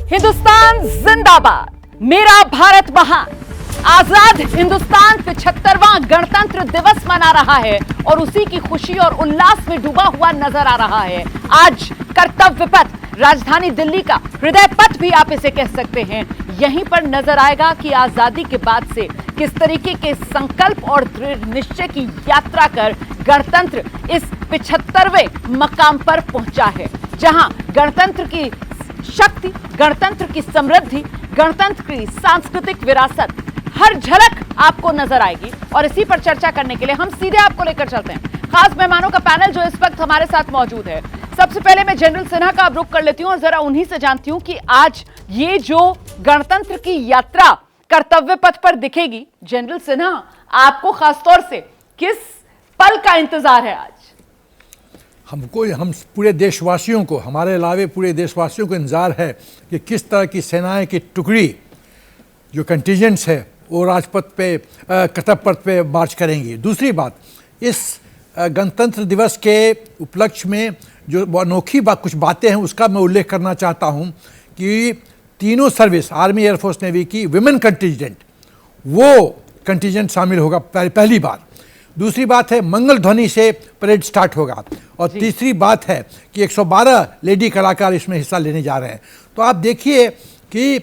हिंदुस्तान जिंदाबाद, मेरा भारत महान। आजाद हिंदुस्तान 75वां गणतंत्र दिवस मना रहा है और उसी की खुशी और उल्लास में डूबा हुआ नजर आ रहा है। आज कर्तव्य पथ, राजधानी दिल्ली का हृदय पथ भी आप इसे कह सकते हैं, यहीं पर नजर आएगा कि आजादी के बाद से किस तरीके के संकल्प और दृढ़ निश्चय की यात्रा कर गणतंत्र इस 75वें मकाम पर पहुंचा है, जहां गणतंत्र की शक्ति, गणतंत्र की समृद्धि, गणतंत्र की सांस्कृतिक विरासत हर झलक आपको नजर आएगी। और इसी पर चर्चा करने के लिए हम सीधे आपको लेकर चलते हैं खास मेहमानों का पैनल जो इस वक्त हमारे साथ मौजूद है। सबसे पहले मैं जनरल सिन्हा का रुख कर लेती हूं और जरा उन्हीं से जानती हूं कि आज ये जो गणतंत्र की यात्रा कर्तव्य पथ पर दिखेगी, जनरल सिन्हा आपको खासतौर से किस पल का इंतजार है? आज हम पूरे देशवासियों को, हमारे अलावे पूरे देशवासियों को इंतजार है कि किस तरह की सेनाएं की टुकड़ी, जो कंटिजेंट्स है, वो राजपथ पे, कर्तव्य पथ पे मार्च करेंगी। दूसरी बात, इस गणतंत्र दिवस के उपलक्ष्य में जो अनोखी कुछ बातें हैं उसका मैं उल्लेख करना चाहता हूं कि तीनों सर्विस, आर्मी, एयरफोर्स, नेवी की विमेन कंटिजेंट, वो कंटिजेंट शामिल होगा पहली बार। दूसरी बात है मंगल ध्वनि से परेड स्टार्ट होगा और तीसरी बात है कि 112 लेडी कलाकार इसमें हिस्सा लेने जा रहे हैं। तो आप देखिए कि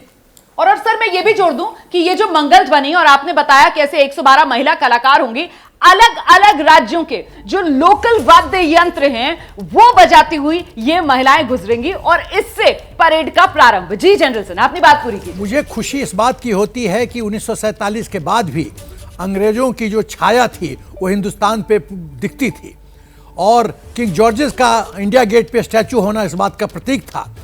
और सर मैं ये भी जोड़ दूं कि ये जो मंगल ध्वनि और आपने बताया कि ऐसे 112 महिला कलाकार होंगी, अलग अलग राज्यों के जो लोकल वाद्य यंत्र हैं वो बजाती हुई ये महिलाएं गुजरेंगी और इससे परेड का प्रारंभ। जी जनरल सिन्हा, अपनी बात पूरी कीजिए। मुझे खुशी इस बात की होती है कि 1947 के बाद भी अंग्रेजों की जो छाया थी वो हिंदुस्तान पे दिखती थी और किंग जॉर्जेस का इंडिया गेट पे स्टैचू होना इस बात का प्रतीक था।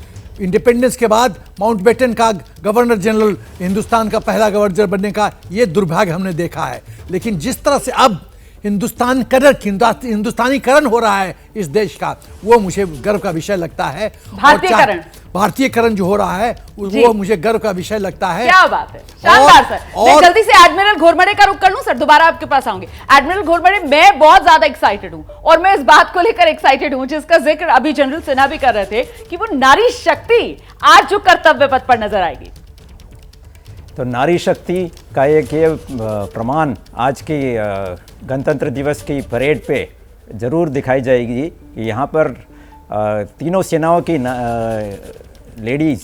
इंडिपेंडेंस के बाद माउंटबेटन का गवर्नर जनरल, हिंदुस्तान का पहला गवर्नर बनने का ये दुर्भाग्य हमने देखा है। लेकिन जिस तरह से अब हिंदुस्तानीकरण हो रहा है इस देश का, वो मुझे गर्व का विषय लगता है। भारतीयकरण जो हो रहा है वो मुझे गर्व का विषय लगता है। क्या बात है, शानदार सर। मैं जल्दी से एडमिरल घोरमड़े का रुख कर लूं सर, दोबारा आपके पास आऊंगी। एडमिरल घोरमड़े, मैं बहुत ज्यादा एक्साइटेड हूं और मैं इस बात को लेकर एक्साइटेड हूं जिसका जिक्र अभी जनरल सिन्हा भी कर रहे थे कि वो नारी शक्ति आज जो कर्तव्य पथ पर नजर आएगी। तो नारी शक्ति का एक ये प्रमाण आज की गणतंत्र दिवस की परेड पे जरूर दिखाई जाएगी कि यहाँ पर तीनों सेनाओं की लेडीज़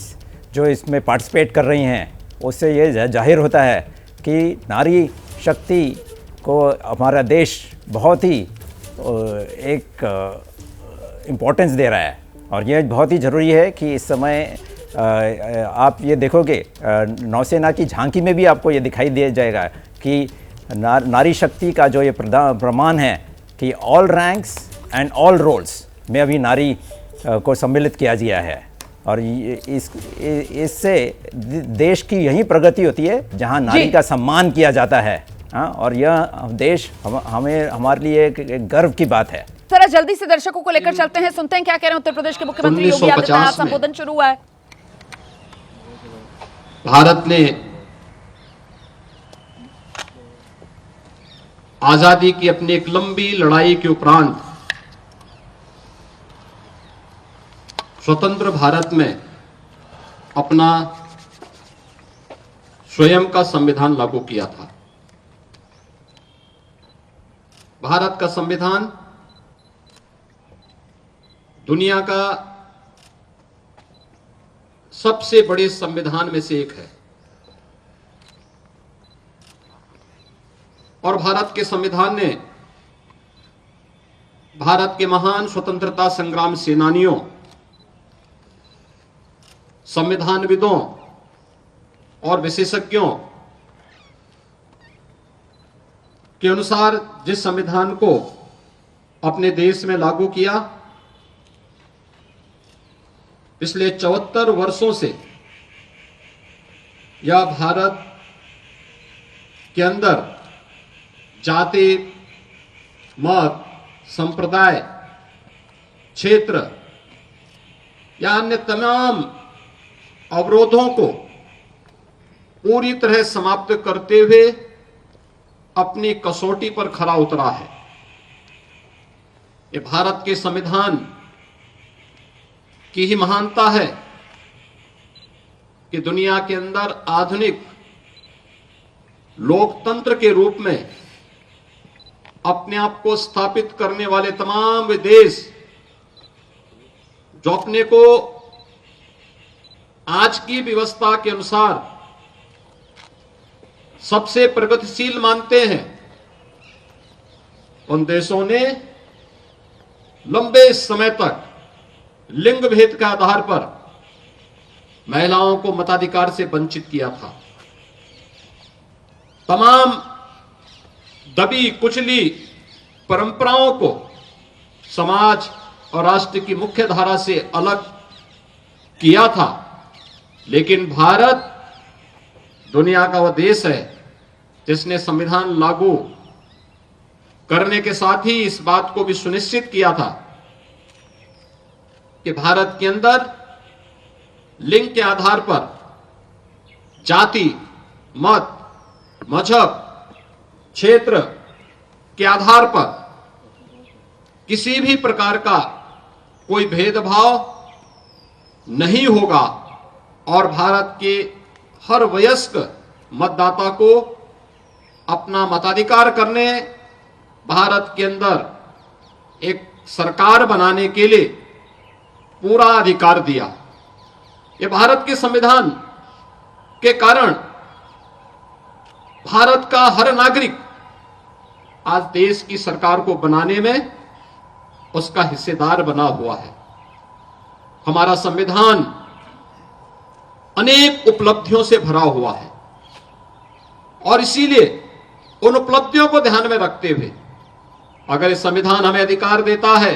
जो इसमें पार्टिसिपेट कर रही हैं, उससे ये जाहिर होता है कि नारी शक्ति को हमारा देश बहुत ही एक इम्पोर्टेंस दे रहा है। और ये बहुत ही ज़रूरी है कि इस समय आप ये देखोगे नौसेना की झांकी में भी आपको ये दिखाई दिया जाएगा कि नारी शक्ति का जो ये प्रमाण है कि all ranks and all roles में अभी नारी को सम्मिलित किया गया है। और इससे देश की यही प्रगति होती है जहां नारी का सम्मान किया जाता है। और यह देश हमारे लिए एक गर्व की बात है। जरा जल्दी से दर्शकों को लेकर चलते हैं, सुनते हैं क्या कह रहे हैं उत्तर प्रदेश के मुख्यमंत्री योगी आदित्यनाथ। संबोधन शुरू हुआ है। भारत ने आजादी की अपनी एक लंबी लड़ाई के उपरांत स्वतंत्र भारत में अपना स्वयं का संविधान लागू किया था। भारत का संविधान दुनिया का सबसे बड़े संविधान में से एक है और भारत के संविधान ने भारत के महान स्वतंत्रता संग्राम सेनानियों, संविधानविदों और विशेषज्ञों के अनुसार जिस संविधान को अपने देश में लागू किया, पिछले 74 वर्षों से यह भारत के अंदर जाति, मत, संप्रदाय, क्षेत्र या अन्य तमाम अवरोधों को पूरी तरह समाप्त करते हुए अपनी कसौटी पर खरा उतरा है। ये भारत के संविधान की ही महानता है कि दुनिया के अंदर आधुनिक लोकतंत्र के रूप में अपने आप को स्थापित करने वाले तमाम वे देश जो अपने को आज की व्यवस्था के अनुसार सबसे प्रगतिशील मानते हैं, उन देशों ने लंबे समय तक लिंग भेद के आधार पर महिलाओं को मताधिकार से वंचित किया था। तमाम दबी कुचली परंपराओं को समाज और राष्ट्र की मुख्य धारा से अलग किया था। लेकिन भारत दुनिया का वह देश है जिसने संविधान लागू करने के साथ ही इस बात को भी सुनिश्चित किया था कि भारत के अंदर लिंग के आधार पर जाति, मत, मजहब, क्षेत्र के आधार पर किसी भी प्रकार का कोई भेदभाव नहीं होगा और भारत के हर वयस्क मतदाता को अपना मताधिकार करने, भारत के अंदर एक सरकार बनाने के लिए पूरा अधिकार दिया। ये भारत के संविधान के कारण भारत का हर नागरिक आज देश की सरकार को बनाने में उसका हिस्सेदार बना हुआ है। हमारा संविधान अनेक उपलब्धियों से भरा हुआ है और इसीलिए उन उपलब्धियों को ध्यान में रखते हुए अगर इस संविधान हमें अधिकार देता है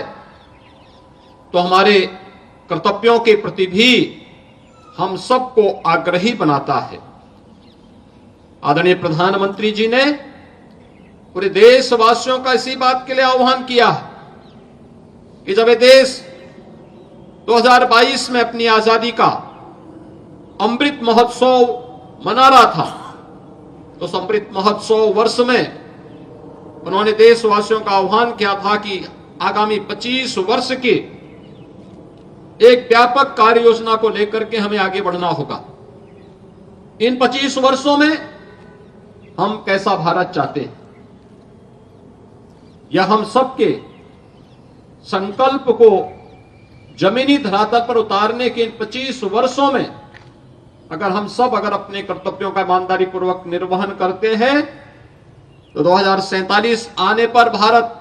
तो हमारे कर्तव्यों के प्रति भी हम सबको आग्रही बनाता है। आदरणीय प्रधानमंत्री जी ने पूरे देशवासियों का इसी बात के लिए आह्वान किया है कि जब ये देश 2022 में अपनी आजादी का अमृत महोत्सव मना रहा था तो उस अमृत महोत्सव वर्ष में उन्होंने देशवासियों का आह्वान किया था कि आगामी 25 वर्ष की एक व्यापक कार्य योजना को लेकर के हमें आगे बढ़ना होगा। इन 25 वर्षों में हम कैसा भारत चाहते हैं, यह हम सबके संकल्प को जमीनी धरातल पर उतारने के इन 25 वर्षों में अगर हम सब अपने कर्तव्यों का ईमानदारी पूर्वक निर्वहन करते हैं तो 2047 आने पर भारत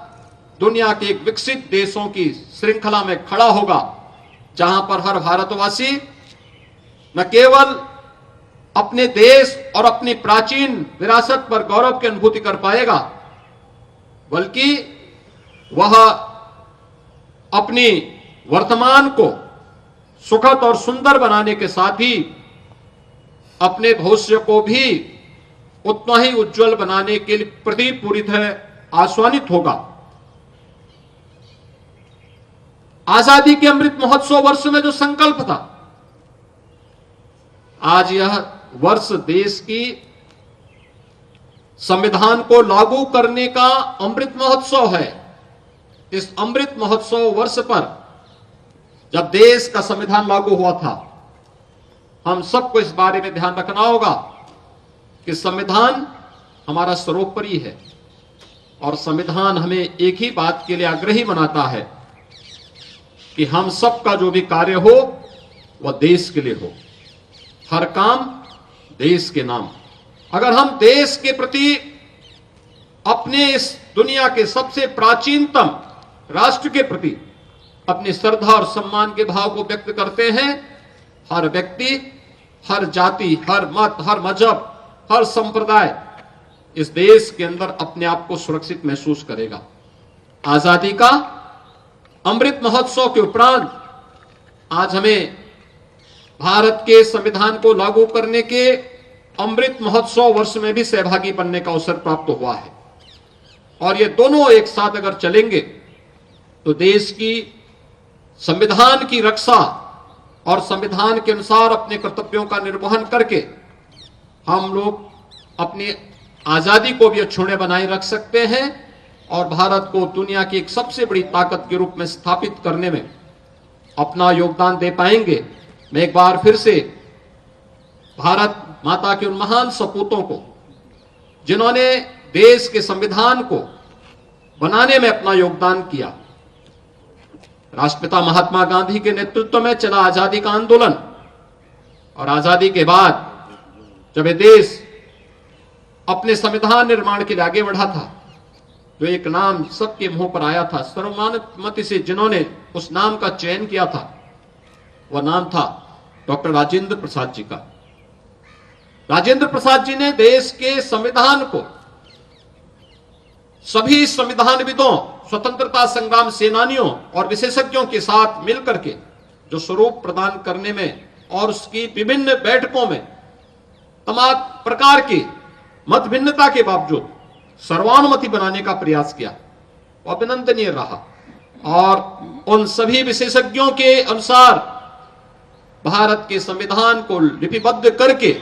दुनिया के एक विकसित देशों की श्रृंखला में खड़ा होगा, जहां पर हर भारतवासी न केवल अपने देश और अपनी प्राचीन विरासत पर गौरव की अनुभूति कर पाएगा, बल्कि वह अपनी वर्तमान को सुखद और सुंदर बनाने के साथ ही अपने भविष्य को भी उतना ही उज्जवल बनाने के लिए प्रति पूरी तरह आश्वानित होगा। आजादी के अमृत महोत्सव वर्ष में जो संकल्प था, आज यह वर्ष देश की संविधान को लागू करने का अमृत महोत्सव है। इस अमृत महोत्सव वर्ष पर जब देश का संविधान लागू हुआ था, हम सबको इस बारे में ध्यान रखना होगा कि संविधान हमारा सर्वोपरि है और संविधान हमें एक ही बात के लिए आग्रही बनाता है कि हम सबका जो भी कार्य हो वह देश के लिए हो, हर काम देश के नाम। अगर हम देश के प्रति अपने इस दुनिया के सबसे प्राचीनतम राष्ट्र के प्रति अपनी श्रद्धा और सम्मान के भाव को व्यक्त करते हैं, हर व्यक्ति, हर जाति, हर मत, हर मजहब, हर संप्रदाय इस देश के अंदर अपने आप को सुरक्षित महसूस करेगा। आजादी का अमृत महोत्सव के उपरांत आज हमें भारत के संविधान को लागू करने के अमृत महोत्सव वर्ष में भी सहभागी बनने का अवसर प्राप्त हुआ है और ये दोनों एक साथ अगर चलेंगे तो देश की संविधान की रक्षा और संविधान के अनुसार अपने कर्तव्यों का निर्वहन करके हम लोग अपनी आजादी को भी अक्षुण्य बनाए रख सकते हैं और भारत को दुनिया की एक सबसे बड़ी ताकत के रूप में स्थापित करने में अपना योगदान दे पाएंगे। मैं एक बार फिर से भारत माता के उन महान सपूतों को जिन्होंने देश के संविधान को बनाने में अपना योगदान किया। राष्ट्रपिता महात्मा गांधी के नेतृत्व में चला आजादी का आंदोलन, और आजादी के बाद जब ये देश अपने संविधान निर्माण के लिए आगे बढ़ा था, तो एक नाम सबके मुंह पर आया था, सर्वमान्यमति से जिन्होंने उस नाम का चयन किया था, वह नाम था डॉक्टर राजेंद्र प्रसाद जी का। राजेंद्र प्रसाद जी ने देश के संविधान को सभी संविधानविदों, स्वतंत्रता संग्राम सेनानियों और विशेषज्ञों के साथ मिलकर के जो स्वरूप प्रदान करने में और उसकी विभिन्न बैठकों में तमाम प्रकार की मत भिन्नता के बावजूद सर्वानुमति बनाने का प्रयास किया, वो अभिनंदनीय रहा। और उन सभी विशेषज्ञों के अनुसार भारत के संविधान को लिपिबद्ध करके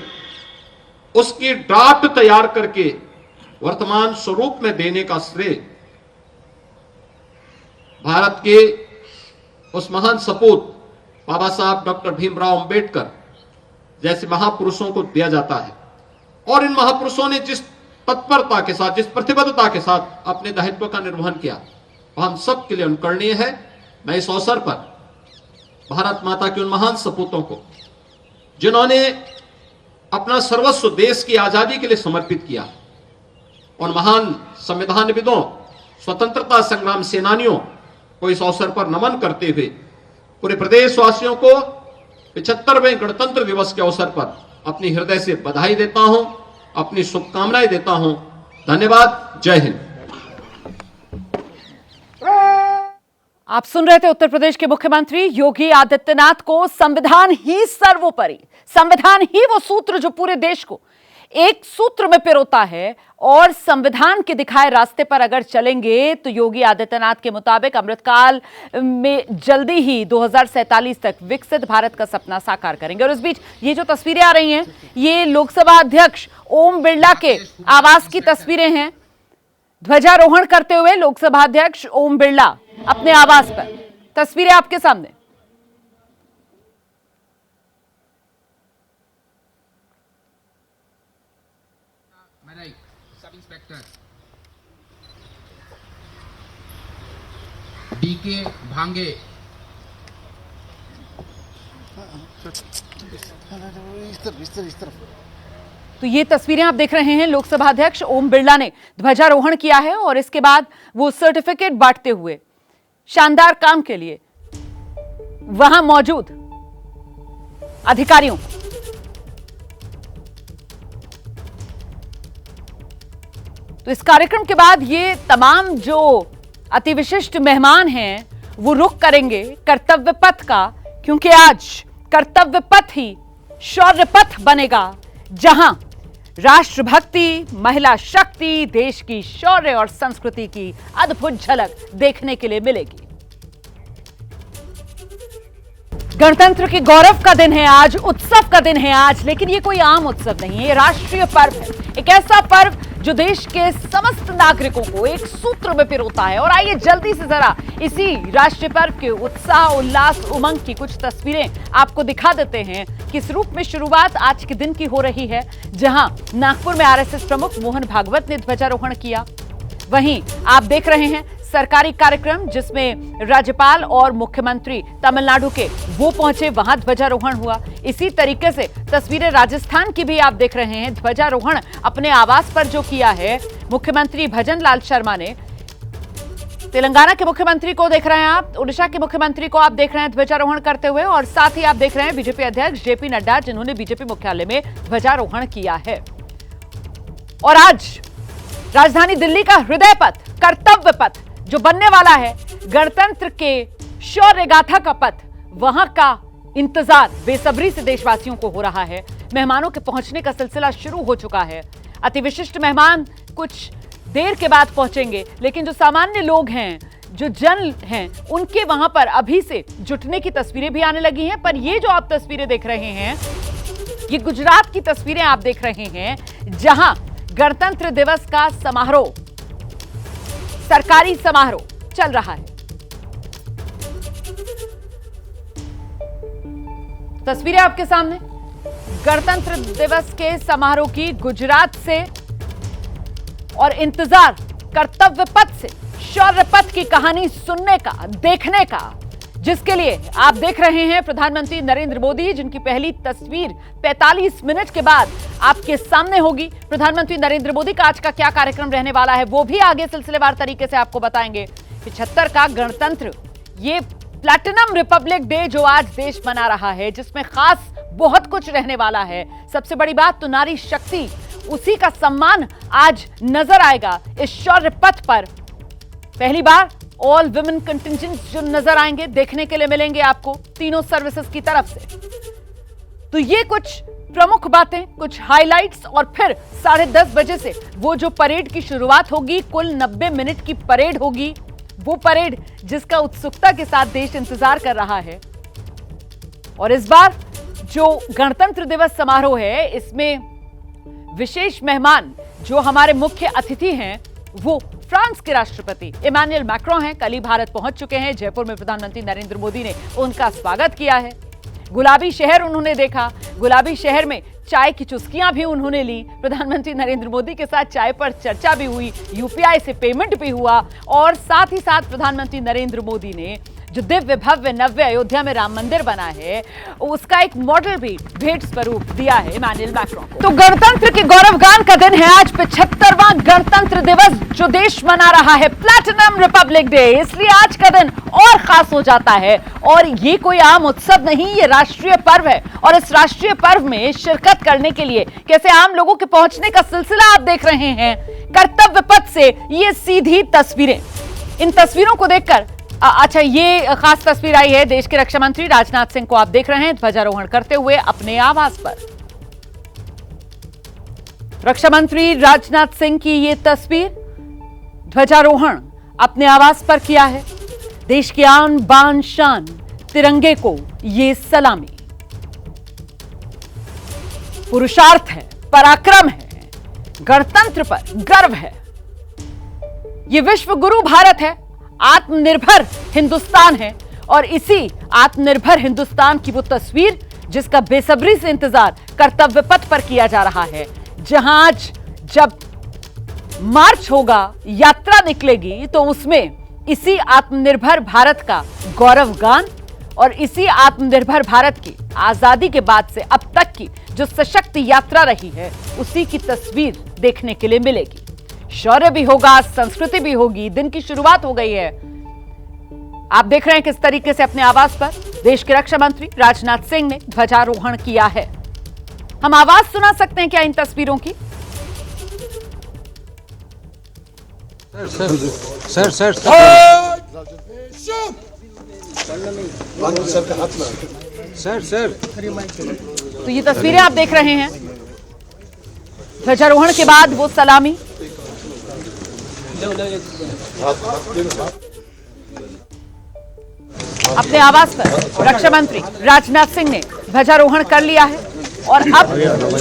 उसकी ड्राफ्ट तैयार करके वर्तमान स्वरूप में देने का श्रेय भारत के उस महान सपूत बाबा साहब डॉक्टर भीमराव अंबेडकर जैसे महापुरुषों को दिया जाता है। और इन महापुरुषों ने जिस तत्परता के साथ, जिस प्रतिबद्धता के साथ अपने दायित्व का निर्वहन किया, वह हम सब के लिए अनुकरणीय है। मैं इस अवसर पर भारत माता के उन महान सपूतों को जिन्होंने अपना सर्वस्व देश की आजादी के लिए समर्पित किया, उन महान संविधानविदों, स्वतंत्रता संग्राम सेनानियों को इस अवसर पर नमन करते हुए पूरे प्रदेशवासियों को 75वें गणतंत्र दिवस के अवसर पर अपनी हृदय से बधाई देता हूं, अपनी शुभकामनाएं देता हूं। धन्यवाद। जय हिंद। आप सुन रहे थे उत्तर प्रदेश के मुख्यमंत्री योगी आदित्यनाथ को। संविधान ही सर्वोपरि, संविधान ही वो सूत्र जो पूरे देश को एक सूत्र में पिरोता है, और संविधान के दिखाए रास्ते पर अगर चलेंगे तो योगी आदित्यनाथ के मुताबिक अमृतकाल में जल्दी ही 2047 तक विकसित भारत का सपना साकार करेंगे। और इस बीच ये जो तस्वीरें आ रही हैं, ये लोकसभा अध्यक्ष ओम बिरला के आवास की तस्वीरें हैं। ध्वजारोहण करते हुए लोकसभा अध्यक्ष ओम बिरला अपने आवास पर, तस्वीरें आपके सामने। Sub inspector DK भांगे। इस तरफ। तो ये तस्वीरें आप देख रहे हैं, लोकसभा अध्यक्ष ओम बिरला ने ध्वजारोहण किया है और इसके बाद वो सर्टिफिकेट बांटते हुए शानदार काम के लिए वहां मौजूद अधिकारियों को। तो इस कार्यक्रम के बाद ये तमाम जो अति विशिष्ट मेहमान हैं वो रुख करेंगे कर्तव्य पथ का, क्योंकि आज कर्तव्य पथ ही शौर्य पथ बनेगा, जहां राष्ट्रभक्ति, महिला शक्ति, देश की शौर्य और संस्कृति की अद्भुत झलक देखने के लिए मिलेगी। गणतंत्र के गौरव का दिन है आज, उत्सव का दिन है आज, लेकिन ये कोई आम उत्सव नहीं है, ये राष्ट्रीय पर्व है। एक ऐसा पर्व जो देश के समस्त नागरिकों को एक सूत्र में पिरोता है। और आइए जल्दी से जरा इसी राष्ट्रीय पर्व के उत्साह, उल्लास, उमंग की कुछ तस्वीरें आपको दिखा देते हैं। किस रूप में शुरुआत आज के दिन की हो रही है, जहां नागपुर में आरएसएस प्रमुख मोहन भागवत ने ध्वजारोहण किया। वहीं आप देख रहे हैं सरकारी कार्यक्रम जिसमें राज्यपाल और मुख्यमंत्री तमिलनाडु के वो पहुंचे, वहां ध्वजारोहण हुआ। इसी तरीके से तस्वीरें राजस्थान की भी आप देख रहे हैं। ध्वजारोहण अपने आवास पर जो किया है मुख्यमंत्री भजन लाल शर्मा ने। तेलंगाना के मुख्यमंत्री को देख रहे हैं आप, उड़ीसा के मुख्यमंत्री को आप देख रहे हैं ध्वजारोहण करते हुए, और साथ ही आप देख रहे हैं बीजेपी अध्यक्ष जेपी नड्डा, जिन्होंने बीजेपी मुख्यालय में ध्वजारोहण किया है। और आज राजधानी दिल्ली का हृदय पथ, कर्तव्य पथ जो बनने वाला है, गणतंत्र के शौर्य गाथा का पथ, वहां का इंतजार बेसब्री से देशवासियों को हो रहा है। मेहमानों के पहुंचने का सिलसिला शुरू हो चुका है। अति विशिष्ट मेहमान कुछ देर के बाद पहुंचेंगे, लेकिन जो सामान्य लोग हैं, जो जन हैं, उनके वहां पर अभी से जुटने की तस्वीरें भी आने लगी हैं। पर ये जो आप तस्वीरें देख रहे हैं, ये गुजरात की तस्वीरें आप देख रहे हैं, जहां गणतंत्र दिवस का समारोह, सरकारी समारोह चल रहा है। तस्वीरें आपके सामने, गणतंत्र दिवस के समारोह की गुजरात से और इंतजार कर्तव्य पथ से शौर्य पथ की कहानी सुनने का, देखने का, जिसके लिए आप देख रहे हैं प्रधानमंत्री नरेंद्र मोदी, जिनकी पहली तस्वीर 45 मिनट के बाद आपके सामने होगी। प्रधानमंत्री नरेंद्र मोदी का आज का क्या कार्यक्रम रहने वाला है वो भी आगे सिलसिलेवार तरीके से आपको बताएंगे। 75 का गणतंत्र, ये प्लैटिनम रिपब्लिक डे जो आज देश मना रहा है, जिसमें खास बहुत कुछ रहने वाला है। सबसे बड़ी बात तो नारी शक्ति, उसी का सम्मान आज नजर आएगा इस शौर्य पथ पर। पहली बार ऑल विमेन कंटिंजेंट जो नजर आएंगे, देखने के लिए मिलेंगे आपको तीनों सर्विसेज की तरफ से। तो ये कुछ प्रमुख बातें, कुछ हाइलाइट्स, और फिर 10:30 बजे से वो जो परेड की शुरुआत होगी, कुल 90 मिनट की परेड होगी। वो परेड जिसका उत्सुकता के साथ देश इंतजार कर रहा है। और इस बार जो गणतंत्र दिवस समारोह है, इसमें विशेष मेहमान जो हमारे मुख्य अतिथि हैं वो फ्रांस के राष्ट्रपति इमैनुअल मैक्रों हैं। कल ही भारत पहुंच चुके हैं। जयपुर में प्रधानमंत्री नरेंद्र मोदी ने उनका स्वागत किया है। गुलाबी शहर उन्होंने देखा, गुलाबी शहर में चाय की चुस्कियां भी उन्होंने ली। प्रधानमंत्री नरेंद्र मोदी के साथ चाय पर चर्चा भी हुई, यूपीआई से पेमेंट भी हुआ, और साथ ही साथ प्रधानमंत्री नरेंद्र मोदी ने जो दिव्य भव्य नव्य अयोध्या में राम मंदिर बना है, उसका एक मॉडल भी भेंट स्वरूप दिया है इमैनुअल मैक्रों को। तो गणतंत्र के गौरवगान का दिन है आज, 75वां गणतंत्र दिवस जो देश मना रहा है, प्लैटिनम रिपब्लिक डे। इसलिए आज का दिन और खास हो जाता है। और ये कोई आम उत्सव नहीं, ये राष्ट्रीय पर्व है। और इस राष्ट्रीय पर्व में शिरकत करने के लिए कैसे आम लोगों के पहुंचने का सिलसिला आप देख रहे हैं। कर्तव्य पथ से ये सीधी तस्वीरें, इन तस्वीरों को देखकर अच्छा, ये खास तस्वीर आई है देश के रक्षा मंत्री राजनाथ सिंह को आप देख रहे हैं ध्वजारोहण करते हुए अपने आवास पर। रक्षा मंत्री राजनाथ सिंह की ये तस्वीर, ध्वजारोहण अपने आवास पर किया है। देश की आन बान शान तिरंगे को ये सलामी। पुरुषार्थ है, पराक्रम है, गणतंत्र पर गर्व है। ये विश्व गुरु भारत है, आत्मनिर्भर हिंदुस्तान है। और इसी आत्मनिर्भर हिंदुस्तान की वो तस्वीर जिसका बेसब्री से इंतजार कर्तव्य पथ पर किया जा रहा है, जहां आज जब मार्च होगा, यात्रा निकलेगी, तो उसमें इसी आत्मनिर्भर भारत का गौरवगान और इसी आत्मनिर्भर भारत की आजादी के बाद से अब तक की जो सशक्त यात्रा रही है, उसी की तस्वीर देखने के लिए मिलेगी। शौर्य भी होगा, संस्कृति भी होगी। दिन की शुरुआत हो गई है। आप देख रहे हैं किस तरीके से अपने आवास पर देश के रक्षा मंत्री राजनाथ सिंह ने ध्वजारोहण किया है। हम आवाज सुना सकते हैं क्या इन तस्वीरों की? सर सर सर तो ये तस्वीरें आप देख रहे हैं ध्वजारोहण के बाद वो सलामी। अपने आवास पर रक्षा मंत्री राजनाथ सिंह ने ध्वजारोहण कर लिया है। और अब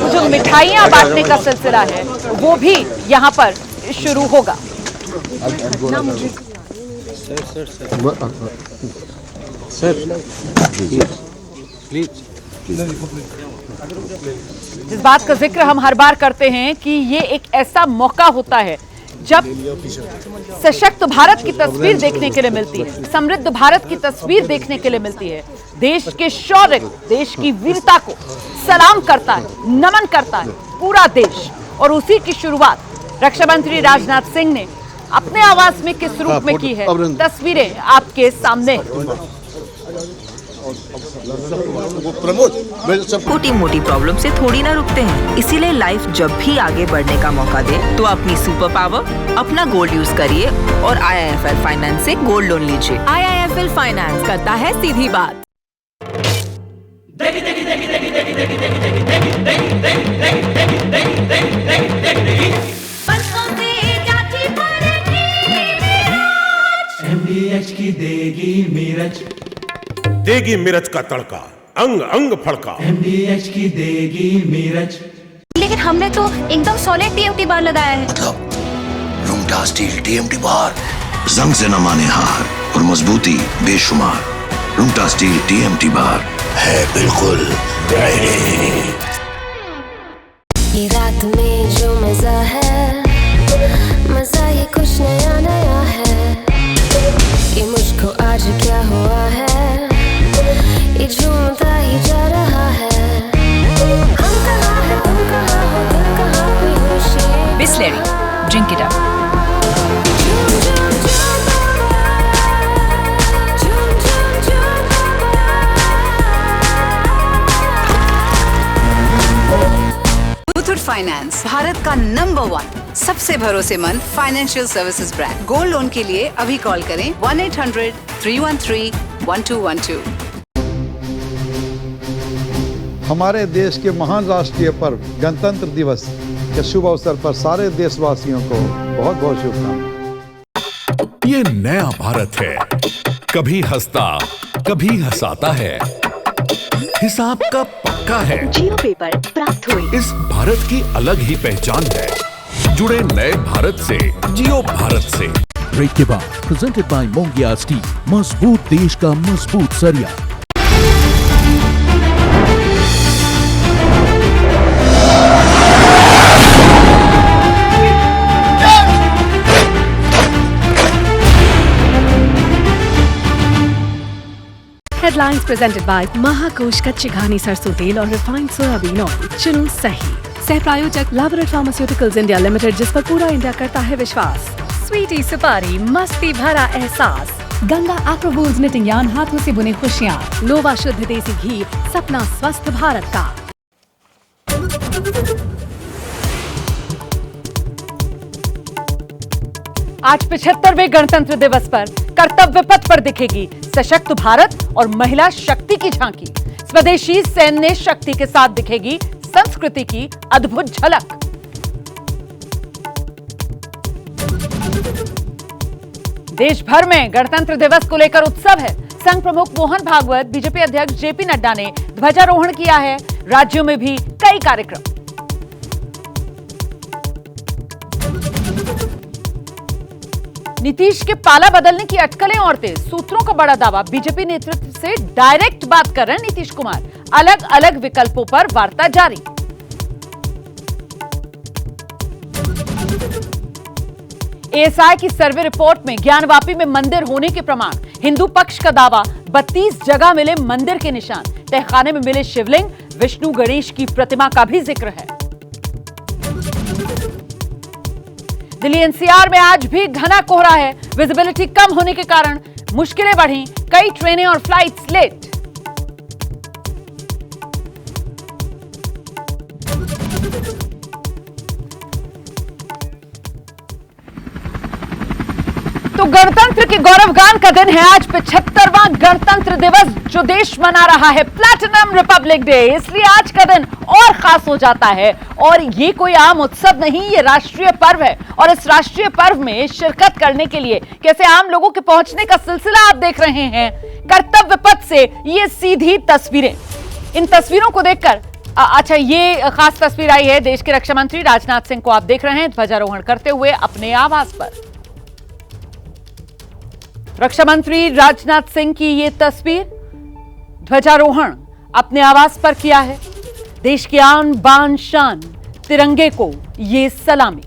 जो मिठाइयां बांटने का सिलसिला है वो भी यहां पर शुरू होगा। जिस बात का जिक्र हम हर बार करते हैं कि ये एक ऐसा मौका होता है जब सशक्त भारत की तस्वीर देखने के लिए मिलती है, समृद्ध भारत की तस्वीर देखने के लिए मिलती है। देश के शौर्य, देश की वीरता को सलाम करता है, नमन करता है पूरा देश। और उसी की शुरुआत रक्षा मंत्री राजनाथ सिंह ने अपने आवास में किस रूप में की है, तस्वीरें आपके सामने। छोटी मोटी प्रॉब्लम से थोड़ी ना रुकते हैं, इसीलिए लाइफ जब भी आगे बढ़ने का मौका दे तो अपनी सुपर पावर, अपना गोल्ड यूज करिए और IIFL फाइनेंस से गोल्ड लोन लीजिए। IIFL फाइनेंस करता है सीधी बात। MDH की देगी मिर्च, देगी मिर्च का तड़का, अंग अंग फड़का। MDH की देगी मिर्च। लेकिन हमने तो एकदम सॉलिड TMT बार लगाया है। मतलब रूंगटा स्टील TMT बार, जंग से न माने हार और मजबूती बेशुमार। रूंगटा स्टील TMT बार है बिल्कुल रेडी। की रात में जो मजा है, मजा ये कुछ नया नया है। ये मुझको आज क्या हुआ है, ये झूमता ही जा रहा है। हम कहाँ हैं, तुम कहाँ हो, दिल कहाँ बेहोश है। Bisleri, drink it up. Muthoot finance, Bharat का नंबर 1 सबसे भरोसेमंद financial services brand. Gold loan के लिए अभी कॉल करें 1-800-313-1212। हमारे देश के महान राष्ट्रीय पर्व गणतंत्र दिवस के शुभ अवसर पर सारे देशवासियों को बहुत बहुत शुभकामनाएं। ये नया भारत है, कभी हंसता कभी हंसाता है, हिसाब का पक्का है। जियो पेपर प्राप्त हुई। इस भारत की अलग ही पहचान है, जुड़े नए भारत से, जियो भारत से। ब्रेक के बाद प्रेजेंटेड बाय मोंगिया स्टील, मजबूत देश का मजबूत सरिया। Headlines presented by महाकोश कच्ची घानी सरसों तेल और रिफाइंड सोयाबीन ऑयल। चुनो सही। सह प्रायोजक लैबोरेट फार्मास्यूटिकल्स इंडिया लिमिटेड, जिस पर पूरा इंडिया करता है विश्वास। स्वीटी सुपारी, मस्ती भरा एहसास। गंगा एक्रोवूल्स निटिंग यार्न, हाथों से बुने खुशियाँ। नोवा शुद्ध देसी घी, सपना स्वस्थ भारत का। आज 75वें गणतंत्र दिवस पर कर्तव्य पथ पर दिखेगी सशक्त भारत और महिला शक्ति की झांकी। स्वदेशी सैन्य शक्ति के साथ दिखेगी संस्कृति की अद्भुत झलक। देश भर में गणतंत्र दिवस को लेकर उत्सव है। संघ प्रमुख मोहन भागवत, बीजेपी अध्यक्ष जेपी नड्डा ने ध्वजारोहण किया है। राज्यों में भी कई कार्यक्रम। नीतीश के पाला बदलने की अटकलें औरतें, सूत्रों का बड़ा दावा। बीजेपी नेतृत्व से डायरेक्ट बात कर रहे हैं नीतीश कुमार। अलग अलग विकल्पों पर वार्ता जारी। एएसआई की सर्वे रिपोर्ट में ज्ञानवापी में मंदिर होने के प्रमाण। हिंदू पक्ष का दावा, 32 जगह मिले मंदिर के निशान। तहखाने में मिले शिवलिंग, विष्णु गणेश की प्रतिमा का भी जिक्र है। दिल्ली एनसीआर में आज भी घना कोहरा है। विजिबिलिटी कम होने के कारण मुश्किलें बढ़ी। कई ट्रेनें और फ्लाइट्स लेट। तो गणतंत्र के गौरवगान का दिन है आज 75वां गणतंत्र दिवस, जो देश मना रहा है प्लैटिनम रिपब्लिक डे। इसलिए आज का दिन और खास हो जाता है। और ये कोई आम उत्सव नहीं, ये राष्ट्रीय पर्व है। और इस राष्ट्रीय पर्व में शिरकत करने के लिए कैसे आम लोगों के पहुंचने का सिलसिला आप देख रहे हैं। कर्तव्य पथ से ये सीधी तस्वीरें, इन तस्वीरों को देखकर अच्छा, ये खास तस्वीर आई है देश के रक्षा मंत्री राजनाथ सिंह को आप देख रहे हैं ध्वजारोहण करते हुए अपने आवास पर। रक्षा मंत्री राजनाथ सिंह की ये तस्वीर, ध्वजारोहण अपने आवास पर किया है। देश की आन बान शान तिरंगे को ये सलामी।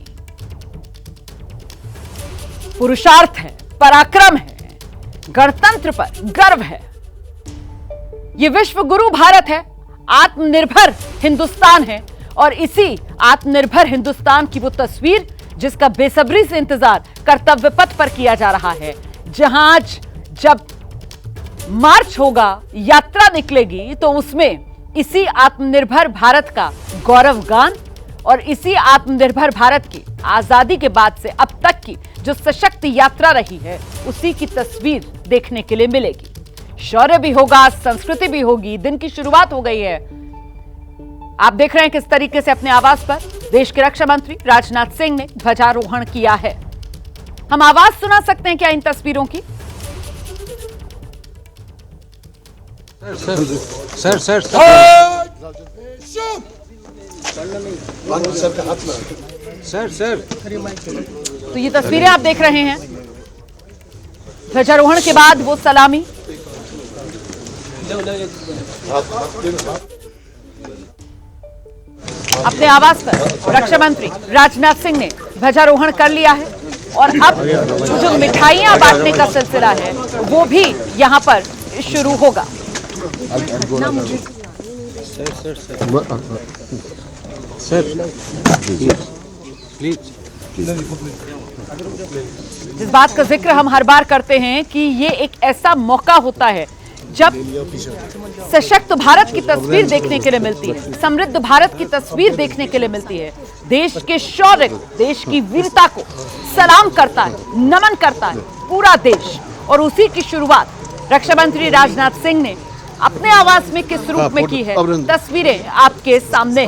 पुरुषार्थ है, पराक्रम है, गणतंत्र पर गर्व है। ये विश्व गुरु भारत है, आत्मनिर्भर हिंदुस्तान है। और इसी आत्मनिर्भर हिंदुस्तान की वो तस्वीर जिसका बेसब्री से इंतजार कर्तव्य पथ पर किया जा रहा है, जहां आज जब मार्च होगा, यात्रा निकलेगी, तो उसमें इसी आत्मनिर्भर भारत का गौरवगान और इसी आत्मनिर्भर भारत की आजादी के बाद से अब तक की जो सशक्त यात्रा रही है, उसी की तस्वीर देखने के लिए मिलेगी। शौर्य भी होगा, संस्कृति भी होगी। दिन की शुरुआत हो गई है। आप देख रहे हैं किस तरीके से अपने आवास पर देश के रक्षा मंत्री राजनाथ सिंह ने ध्वजारोहण किया है। हम आवाज सुना सकते हैं क्या इन तस्वीरों की? Sir sir sir sir sir तो ये तस्वीरें आप देख रहे हैं ध्वजारोहण के बाद वो सलामी। अपने आवास पर रक्षा मंत्री राजनाथ सिंह ने ध्वजारोहण कर लिया है और अब जो मिठाइयां बांटने का सिलसिला है वो भी यहां पर शुरू होगा। जिस बात का जिक्र हम हर बार करते हैं कि ये एक ऐसा मौका होता है जब सशक्त भारत की तस्वीर देखने के लिए मिलती है, समृद्ध भारत की तस्वीर देखने के लिए मिलती है, देश के शौर्य, देश की वीरता को सलाम करता है, नमन करता है पूरा देश। और उसी की शुरुआत रक्षा मंत्री राजनाथ सिंह ने अपने आवास में किस रूप में की है, तस्वीरें आपके सामने।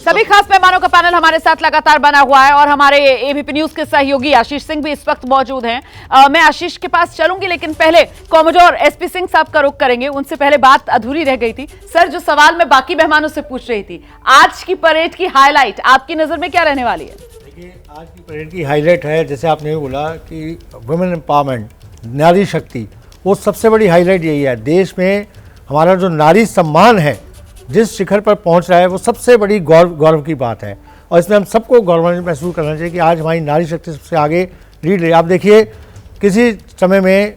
सभी खास मेहमानों का पैनल हमारे साथ लगातार बना हुआ है और हमारे एबीपी न्यूज के सहयोगी आशीष सिंह भी इस वक्त मौजूद हैं। मैं आशीष के पास चलूंगी, लेकिन पहले कॉमोडोर एसपी सिंह साहब का रुख करेंगे। उनसे पहले बात अधूरी रह गई थी। सर, जो सवाल मैं बाकी मेहमानों से पूछ रही थी, आज की परेड की हाईलाइट आपकी नजर में क्या रहने वाली है? देखिए, आज की परेड की हाईलाइट है, जैसे आपने बोला कि वुमेन एम्पावरमेंट, नारी शक्ति, वो सबसे बड़ी हाईलाइट यही है। देश में हमारा जो नारी सम्मान है जिस शिखर पर पहुंच रहा है, वो सबसे बड़ी गौरव की बात है और इसमें हम सबको गौरव महसूस करना चाहिए कि आज हमारी नारी शक्ति सबसे आगे लीड रही। आप देखिए, किसी समय में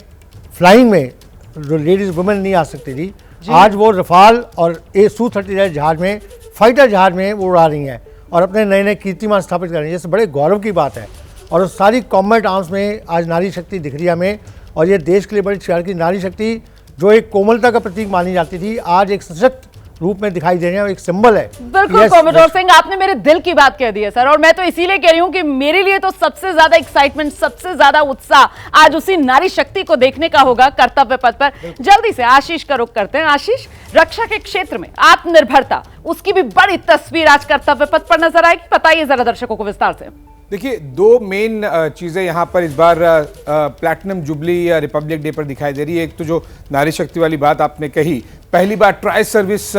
फ्लाइंग में जो लेडीज वुमेन नहीं आ सकती थी, आज वो रफाल और Su-30 जहाज में, फाइटर जहाज में वो उड़ा रही हैं और अपने नए नए कीर्तिमान स्थापित कर रही हैं। ये बड़े गौरव की बात है और सारी कॉम्बैट आर्म्स में आज नारी शक्ति दिख रही है हमें और ये देश के लिए बड़ी शर्त की नारी शक्ति जो एक कोमलता का प्रतीक मानी जाती थी, आज एक सशक्त रूप में दिखाई दे रहे हैं और एक सिंबल है। बिल्कुल कॉमोडोर सिंह, आपने मेरे दिल की बात कह दी है सर, और मैं तो इसीलिए कह रही हूं कि मेरे लिए तो सबसे ज्यादा एक्साइटमेंट, सबसे ज्यादा उत्साह आज उसी नारी शक्ति को देखने का होगा कर्तव्य पथ पर। जल्दी से आशीष का रुख करते हैं। आशीष, रक्षा के क्षेत्र में आत्मनिर्भरता, उसकी भी बड़ी तस्वीर आज कर्तव्य पथ पर नजर आएगी, बताइए जरा दर्शकों को विस्तार से। देखिए, दो मेन चीज़ें यहाँ पर इस बार प्लैटिनम जुबली रिपब्लिक डे पर दिखाई दे रही है। एक तो जो नारी शक्ति वाली बात आपने कही, पहली बार ट्राई सर्विस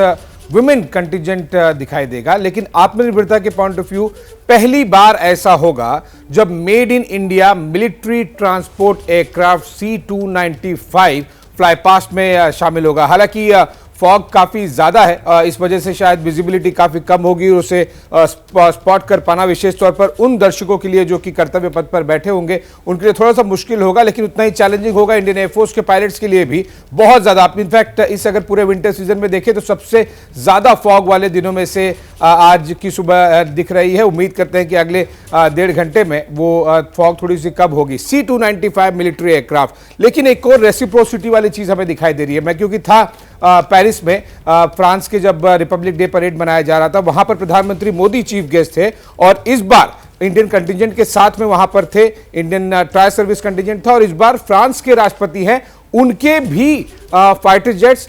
वुमेन कंटिजेंट दिखाई देगा, लेकिन आत्मनिर्भरता के पॉइंट ऑफ व्यू पहली बार ऐसा होगा जब made in India military transport aircraft C-295 fly past में शामिल होगा। हालांकि फॉग काफ़ी ज़्यादा है, इस वजह से शायद विजिबिलिटी काफ़ी कम होगी और उसे स्पॉट कर पाना विशेष तौर पर उन दर्शकों के लिए जो कि कर्तव्य पथ पर बैठे होंगे उनके लिए थोड़ा सा मुश्किल होगा, लेकिन उतना ही चैलेंजिंग होगा इंडियन एयरफोर्स के पायलट्स के लिए भी बहुत ज़्यादा। इनफैक्ट इस अगर पूरे विंटर सीजन में देखें तो सबसे ज़्यादा फॉग वाले दिनों में से आज की सुबह दिख रही है। उम्मीद करते हैं कि अगले 1.5 घंटे में वो फॉग थोड़ी सी कम होगी। C-295 मिलिट्री एयरक्राफ्ट, लेकिन एक और रेसिप्रोसिटी वाली चीज़ हमें दिखाई दे रही है। मैं क्योंकि था पेरिस में फ्रांस के जब रिपब्लिक डे परेड मनाया जा रहा था, वहां पर प्रधानमंत्री मोदी चीफ गेस्ट थे और इस बार इंडियन कंटिजेंट के साथ में वहां पर थे, इंडियन ट्राई सर्विस कंटिजेंट था और इस बार फ्रांस के राष्ट्रपति हैं, उनके भी फाइटर जेट्स,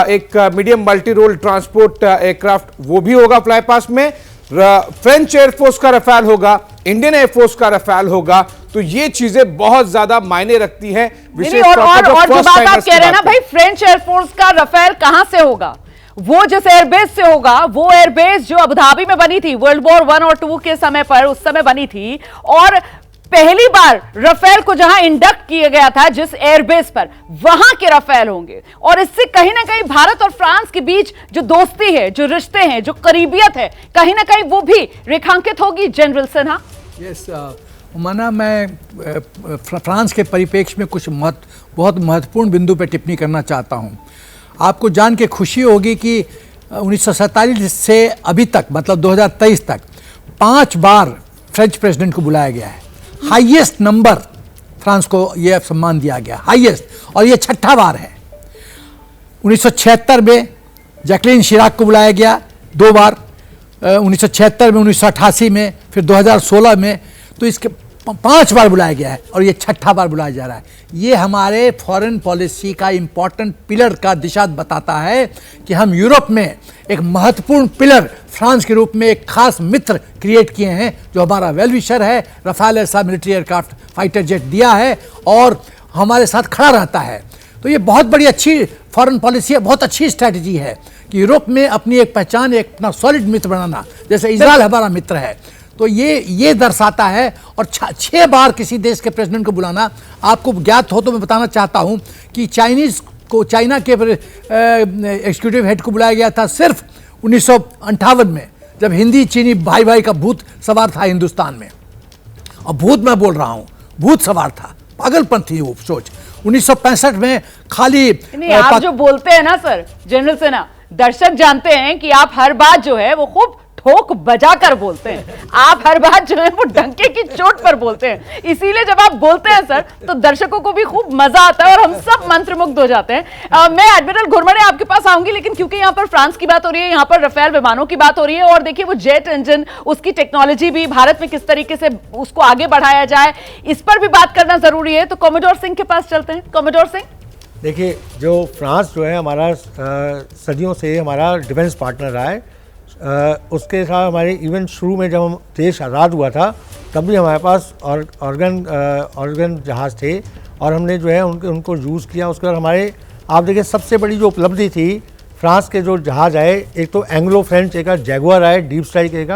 एक medium multi role transport aircraft वो भी होगा फ्लाई पास्ट में। फ्रेंच एयरफोर्स का रफाल होगा, इंडियन एयरफोर्स का रफाल होगा, तो ये चीजें बहुत ज्यादा मायने रखती हैं। विशेष और जो बात आप कह रहे हैं ना भाई, फ्रेंच एयरफोर्स का रफाल कहां से होगा? वो जिस एयरबेस से होगा, वो एयरबेस जो अबुधाबी में बनी थी वर्ल्ड वॉर 1 और 2 के समय पर, उस समय बनी थी और पहली बार रफेल को जहां इंडक्ट किया गया था जिस एयरबेस पर, वहां के रफेल होंगे और इससे कहीं ना कहीं भारत और फ्रांस के बीच जो दोस्ती है, जो रिश्ते हैं, जो करीबियत है, कहीं ना कहीं वो भी रेखांकित होगी। जनरल सिन्हा। यस मना, मैं फ्रांस के परिप्रेक्ष्य में कुछ बहुत महत्वपूर्ण बिंदु पर टिप्पणी करना चाहता हूं। आपको जान के खुशी होगी कि 1947 से अभी तक, मतलब 2023 तक 5 बार फ्रेंच प्रेसिडेंट को बुलाया गया है। हाईएस्ट नंबर फ्रांस को यह सम्मान दिया गया, हाईएस्ट, और यह 6ठा बार है। 1976 में जैकलीन शिराक को बुलाया गया 2 बार, 1976 में, 1988 में, फिर 2016 में, तो इसके 5 बार बुलाया गया है और ये 6ठा बार बुलाया जा रहा है। ये हमारे फॉरेन पॉलिसी का इम्पॉर्टेंट पिलर का दिशा बताता है कि हम यूरोप में एक महत्वपूर्ण पिलर फ्रांस के रूप में एक खास मित्र क्रिएट किए हैं, जो हमारा वेल विशर है, रफाल ऐसा मिलिट्री एयरक्राफ्ट फाइटर जेट दिया है और हमारे साथ खड़ा रहता है। तो ये बहुत बड़ी अच्छी फॉरेन पॉलिसी है, बहुत अच्छी स्ट्रैटेजी है कि यूरोप में अपनी एक पहचान, एक अपना सॉलिड मित्र बनाना, जैसे इजराइल हमारा मित्र है। तो ये दर्शाता है। और 6 बार किसी देश के प्रेसिडेंट को बुलाना, आपको ज्ञात हो तो मैं बताना चाहता हूं कि चाइनीज को चाइना के एग्जीक्यूटिव हेड को बुलाया गया था सिर्फ 1958 में, जब हिंदी चीनी भाई भाई का भूत सवार था हिंदुस्तान में। और भूत मैं बोल रहा हूँ, भूत सवार था, पागलपन थी वो सोच। 1965 में खाली नहीं, आप जो बोलते हैं ना सर जनरल सेना, दर्शक जानते हैं कि आप हर बात जो है वो खूब ठोक बजा कर बोलते हैं, आप हर बात जो है वो डंके की चोट पर बोलते हैं। इसीलिए जब आप बोलते हैं सर तो दर्शकों को भी खूब मजा आता है और हम सब मंत्रमुग्ध हो जाते हैं। मैं एडमिरल घुरमड़े आपके पास आऊंगी, लेकिन क्योंकि यहाँ पर फ्रांस की बात हो रही है, यहाँ पर रफेल विमानों की बात हो रही है, और देखिए वो जेट इंजन, उसकी टेक्नोलॉजी भी भारत में किस तरीके से उसको आगे बढ़ाया जाए, इस पर भी बात करना जरूरी है। तो कॉमोडोर सिंह के पास चलते हैं। कॉमोडोर सिंह, देखिए, जो फ्रांस जो है हमारा सदियों से हमारा डिफेंस पार्टनर रहा है। उसके साथ हमारे इवन शुरू में जब हम देश आज़ाद हुआ था तब भी हमारे पास ऑर्गन जहाज़ थे और हमने जो है उनको यूज़ किया। उसके बाद हमारे, आप देखिए, सबसे बड़ी जो उपलब्धि थी फ्रांस के जो जहाज़ आए, एक तो एंग्लो फ्रेंच एक जैगुआर आए डीप स्ट्राइक एक,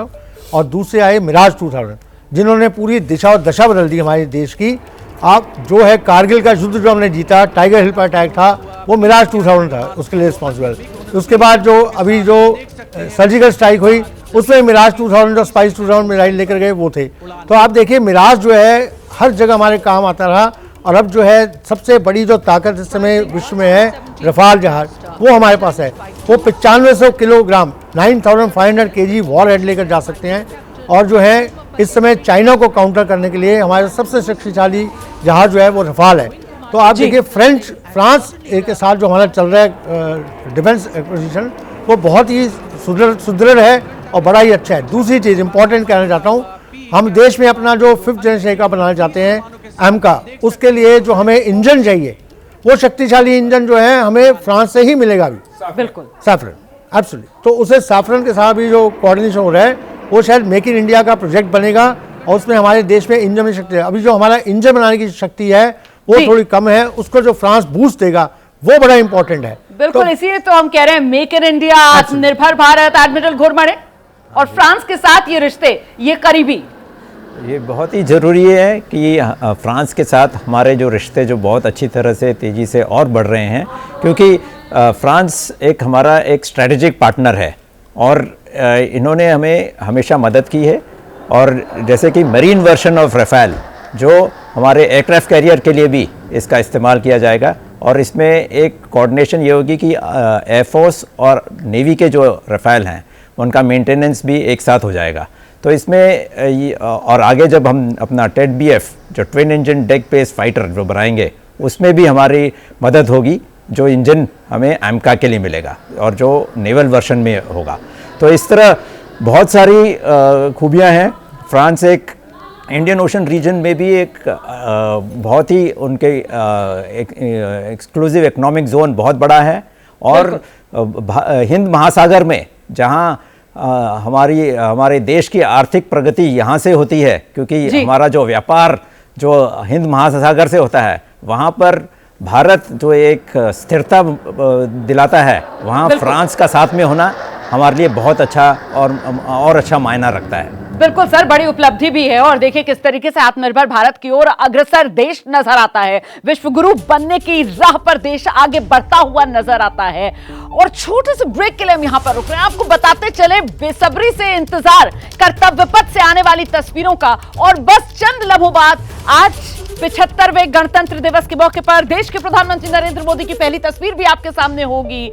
और दूसरे आए मिराज 2000, जिन्होंने पूरी दिशा और दशा बदल दी हमारे देश की। आप जो है कारगिल का युद्ध जो हमने जीता, टाइगर हिल पर अटैक था, वो मिराज 2000 था उसके लिए रिस्पॉन्सिबल। उसके बाद जो अभी जो सर्जिकल स्ट्राइक हुई उसमें मिराज 2000 जो स्पाइस 2000 मिसाइल लेकर गए वो थे। तो आप देखिए, मिराज जो है हर जगह हमारे काम आता रहा। और अब जो है सबसे बड़ी जो ताकत इस समय विश्व में है, रफाल जहाज, वो हमारे पास है। वो 9500 किलोग्राम 9500 kg वॉर हेड लेकर जा सकते हैं। और जो है इस समय चाइना को काउंटर करने के लिए हमारा सबसे शक्तिशाली जहाज जो है वो रफाल है। तो आप देखिए, फ्रांस के साथ जो हमारा चल रहा है डिफेंस एक्विजिशन, वो बहुत ही सुदृढ़ है और बड़ा ही अच्छा है। दूसरी चीज़ इंपॉर्टेंट कहना चाहता हूँ, हम देश में अपना जो 5th जनरेशन का बनाना चाहते हैं एमका, उसके लिए जो हमें इंजन चाहिए, वो शक्तिशाली इंजन जो है हमें फ्रांस से ही मिलेगा अभी। बिल्कुल, सैफरन, एब्सोल्युटली। तो उसे सैफरन के साथ भी जो कोऑर्डिनेशन हो रहा है, वो शायद मेक इन इंडिया का प्रोजेक्ट बनेगा और उसमें हमारे देश में इंजन में शक्ति है। अभी जो हमारा इंजन बनाने की शक्ति है वो थोड़ी कम है, उसको जो फ्रांस बूस्ट देगा वो बड़ा इंपॉर्टेंट है। बिल्कुल, इसीलिए तो हम कह रहे हैं मेक इन इंडिया, आत्मनिर्भर भारत। एडमिरल घुरमड़े, और फ्रांस के साथ ये रिश्ते, ये करीबी, ये बहुत ही ज़रूरी है कि फ्रांस के साथ हमारे जो रिश्ते जो बहुत अच्छी तरह से तेज़ी से और बढ़ रहे हैं, क्योंकि फ्रांस एक हमारा एक स्ट्रेटेजिक पार्टनर है और इन्होंने हमें हमेशा मदद की है। और जैसे कि मरीन वर्जन ऑफ रफेल, जो हमारे एयरक्राफ्ट कैरियर के लिए भी इसका इस्तेमाल किया जाएगा। और इसमें एक कोऑर्डिनेशन ये होगी कि एयरफोर्स और नेवी के जो रफेल हैं उनका मेंटेनेंस भी एक साथ हो जाएगा। तो इसमें और आगे जब हम अपना TED-BF जो twin engine deck base fighter जो बनाएंगे, उसमें भी हमारी मदद होगी, जो इंजन हमें एमका के लिए मिलेगा और जो नेवल वर्जन में होगा। तो इस तरह बहुत सारी खूबियाँ हैं। फ्रांस एक इंडियन ओशन रीजन में भी एक बहुत ही उनके एक्सक्लूसिव इकोनॉमिक जोन बहुत बड़ा है। और हिंद महासागर में जहाँ हमारे देश की आर्थिक प्रगति यहाँ से होती है, क्योंकि हमारा जो व्यापार जो हिंद महासागर से होता है, वहाँ पर भारत जो एक स्थिरता दिलाता है, वहाँ फ्रांस का साथ में होना हमारे लिए बहुत अच्छा और अच्छा मायना रखता है। बिल्कुल सर, बड़ी उपलब्धि भी है। और देखिए किस तरीके से आत्मनिर्भर भारत की ओर अग्रसर देश नजर आता है, विश्व गुरु बनने की राह पर देश आगे बढ़ता हुआ नजर आता है। और छोटे से ब्रेक के लिए हम यहाँ पर रुक रहे हैं, आपको बताते चले, बेसब्री से इंतजार कर्तव्य पथ से आने वाली तस्वीरों का। और बस चंद लम्हों बाद आज 75वें गणतंत्र दिवस के मौके पर देश के प्रधानमंत्री नरेंद्र मोदी की पहली तस्वीर भी आपके सामने होगी।